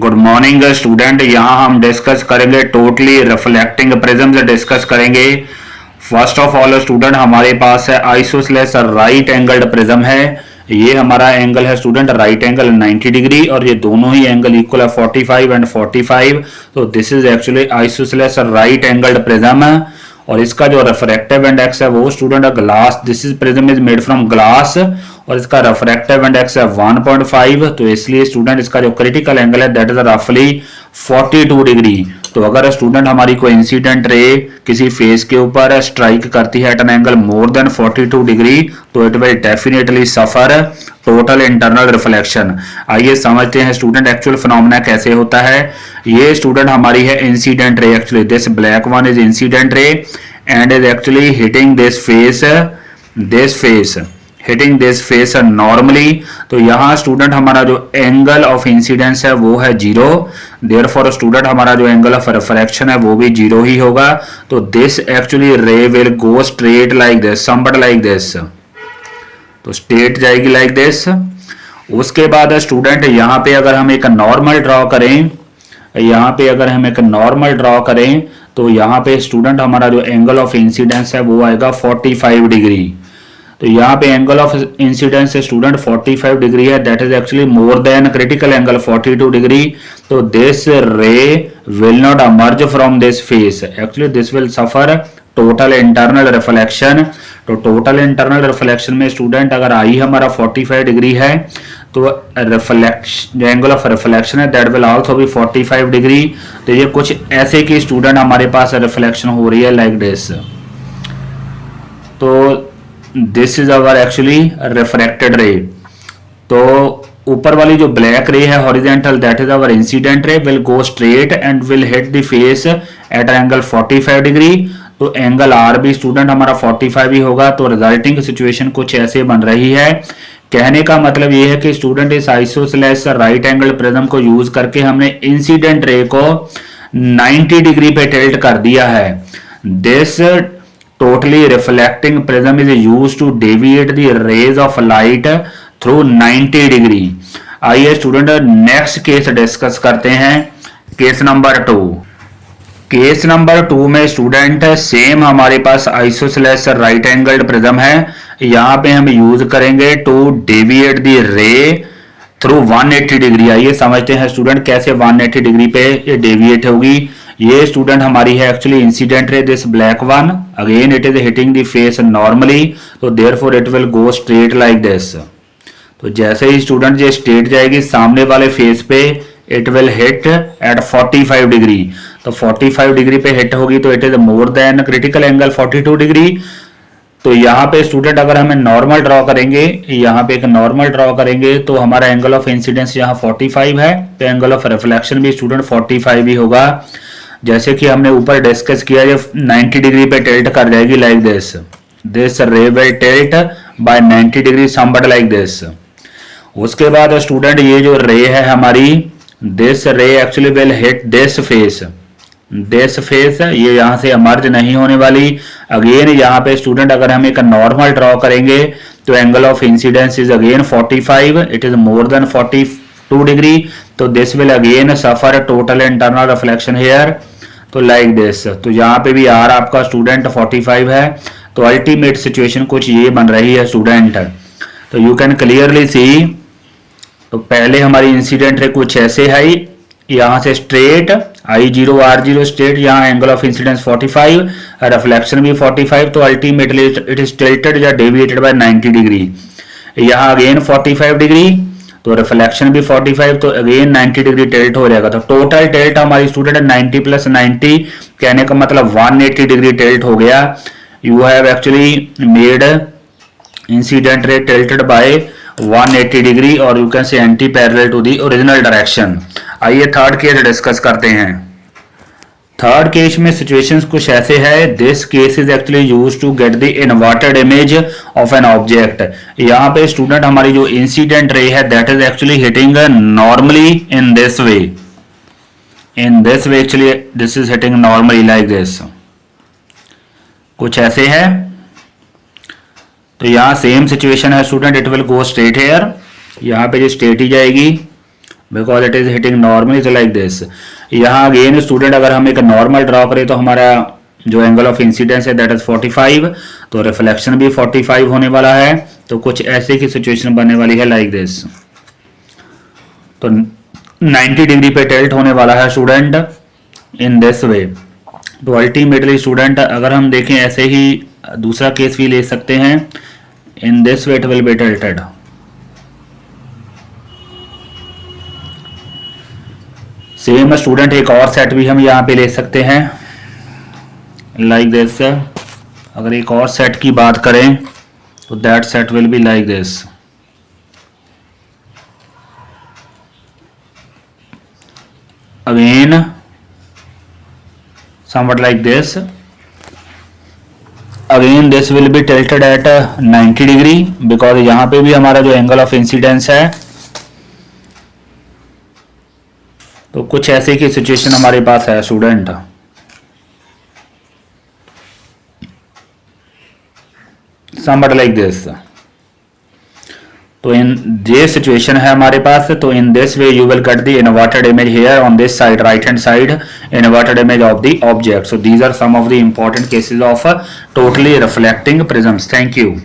Good morning student. यहाँ हम discuss करेंगे टोटली रिफ्लेक्टिंग प्रिज्म डिस्कस करेंगे। फर्स्ट ऑफ ऑल स्टूडेंट हमारे पास है आइसोसेलेस राइट एंगल्ड प्रिज्म है। ये हमारा एंगल है स्टूडेंट राइट एंगल 90 डिग्री और ये दोनों ही एंगल इक्वल है 45 एंड 45। तो this is actually isosceles right angled prism. और इसका जो रिफ्रैक्टिव इंडेक्स है वो student glass, this is prism is made from glass और इसका रिफ्रैक्टिव इंडेक्स है 1.5। तो इसलिए स्टूडेंट इसका जो क्रिटिकल एंगल है दैट इज रफली 42 डिग्री। तो अगर स्टूडेंट हमारी कोई इंसिडेंट रे किसी फेस के ऊपर स्ट्राइक करती है at an angle more than 42 degree तो it will definitely suffer total internal reflection. आइए समझते हैं स्टूडेंट एक्चुअल फिनोमेना कैसे होता है। ये स्टूडेंट हमारी है incident ray. Actually this black one is incident ray and is actually hitting this face hitting this face normally. तो यहाँ स्टूडेंट हमारा जो एंगल ऑफ इंसिडेंस है वो है 0। देयरफॉर स्टूडेंट हमारा जो एंगल ऑफ रिफ्रैक्शन है वो भी 0 ही होगा। तो दिस एक्चुअली रे will go straight like this, somewhat like this. तो स्ट्रेट जाएगी लाइक दिस। उसके बाद स्टूडेंट यहाँ पे अगर हम एक नॉर्मल ड्रॉ करें, यहाँ पे अगर हम एक नॉर्मल ड्रॉ करें तो यहाँ पे स्टूडेंट हमारा जो एंगल ऑफ इंसिडेंस है वो आएगा 45 डिग्री। तो यहाँ पे angle of incidence student 45 degree है, that is actually more than critical angle 42 degree. तो this ray will not emerge from this face, actually this will suffer total internal reflection. तो total internal reflection में student अगर I हमारा 45 degree है तो reflection जो angle of reflection है that will also be 45 degree. तो ये कुछ ऐसे की स्टूडेंट हमारे पास रिफ्लेक्शन हो रही है लाइक दिस। तो this is our actually refracted रे। तो ऊपर वाली जो ब्लैक रे है horizontal that is our incident ray will go straight and will hit the face at angle 45 degree. तो एंगल आर भी स्टूडेंट हमारा 45 ही होगा। तो रिजल्टिंग सिचुएशन कुछ ऐसे बन रही है। कहने का मतलब ये है कि स्टूडेंट इस आइसोसेलेस राइट एंगल प्रिज्म को यूज करके हमने इंसिडेंट रे को 90 डिग्री पे टिल्ट कर दिया है। This totally reflecting prism is used to deviate the rays of light through 90 degree। आइए स्टूडेंट नेक्स्ट केस डिस्कस करते हैं, केस नंबर 2। केस नंबर 2 में स्टूडेंट सेम हमारे पास आइसोसेलेस राइट एंगल्ड प्रिज्म है। यहाँ पे हम यूज करेंगे to deviate the ray through 180 degree. आइए समझते हैं स्टूडेंट कैसे 180 डिग्री पे ये डेविएट होगी। ये स्टूडेंट हमारी है actually incident ray this black one, again it is hitting the face normally. तो therefore it will go straight like this. तो जैसे ही स्टूडेंट ये स्ट्रेट जाएगी सामने वाले फेस पे it will hit eight 45 degree. तो 45 डिग्री पे हिट होगी तो it is more than critical angle 42 degree. तो यहाँ पे स्टूडेंट अगर हमें नॉर्मल ड्रॉ करेंगे, यहाँ पे एक नॉर्मल ड्रॉ करेंगे तो हमारा एंगल ऑफ इंसिडेंस यहाँ 45 है तो एंगल ऑफ रिफ्लेक्शन भी स्टूडेंट 45 ही होगा। जैसे कि हमने ऊपर डिस्कस किया ये 90 डिग्री पे टिल्ट कर जाएगी like this. This ray will tilt by 90 degree somewhat like this. उसके बाद स्टूडेंट ये जो रे है हमारी दिस रे actually will hit this face ये यहाँ से emerge नहीं होने वाली। अगेन यहाँ पे स्टूडेंट अगर हम एक नॉर्मल ड्रॉ करेंगे तो angle of incidence is again 45, it is more than 42 degree. तो this will again suffer total internal reflection here तो लाइक दिस। तो यहाँ पे भी आर आपका स्टूडेंट 45 है। तो अल्टीमेट सिचुएशन कुछ ये बन रही है स्टूडेंट। तो यू कैन क्लियरली सी। तो पहले हमारी इंसिडेंट रे कुछ ऐसे है, यहाँ से स्ट्रेट I0 R0 स्ट्रेट, यहाँ एंगल ऑफ इंसिडेंस 45, रिफ्लेक्शन भी 45। तो अल्टीमेटली इट इज टिल्टेड या डेविएटेड बाय 90 डिग्री। यहाँ अगेन 45 डिग्री तो रिफ्लेक्शन भी 45 तो अगेन 90 डिग्री टिल्ट हो जाएगा। तो टोटल टिल्ट हमारी स्टूडेंट 90 प्लस 90 कहने का मतलब 180 डिग्री टिल्ट हो गया। You have actually made incident ray tilted by 180 degree और you can say anti parallel to the original direction. आइए थर्ड केस डिस्कस करते हैं। थर्ड केस में सिचुएशंस कुछ ऐसे है। This case is actually used to get the inverted image of an object. यहाँ पे स्टूडेंट हमारी जो इंसिडेंट रे है that is actually hitting normally in this way actually this is hitting normally like this. कुछ ऐसे है। तो यहाँ सेम सिचुएशन है student, it will go straight here, यहाँ पे जो स्ट्रेट ही जाएगी because it is hitting normally तो लाइक दिस। यहाँ अगेन स्टूडेंट अगर हम एक नॉर्मल ड्रॉ करें तो हमारा जो एंगल ऑफ इंसिडेंस है दैट इज 45, तो रिफ्लेक्शन भी 45 होने वाला है। तो कुछ ऐसे की सिचुएशन बनने वाली है लाइक दिस। तो 90 डिग्री पे टिल्ट होने वाला है स्टूडेंट इन दिस वे। तो अल्टीमेटली स्टूडेंट अगर हम देखें ऐसे ही दूसरा केस भी ले सकते हैं, इन this way it will be tilted. Same student एक और सेट भी हम यहाँ पे ले सकते हैं लाइक दिस। अगर एक और सेट की बात करें तो that set will be like this. Again somewhat like this. Again this will be tilted at 90 degree because यहाँ पे भी हमारा जो एंगल ऑफ इंसिडेंस है, तो कुछ ऐसे की सिचुएशन हमारे पास है स्टूडेंट। somewhat like this. तो इन ये सिचुएशन है हमारे पास। तो in this way you will get the inverted image here on this side, right hand side, inverted image of the object. So these are some of the important cases of totally reflecting prisms. Thank you.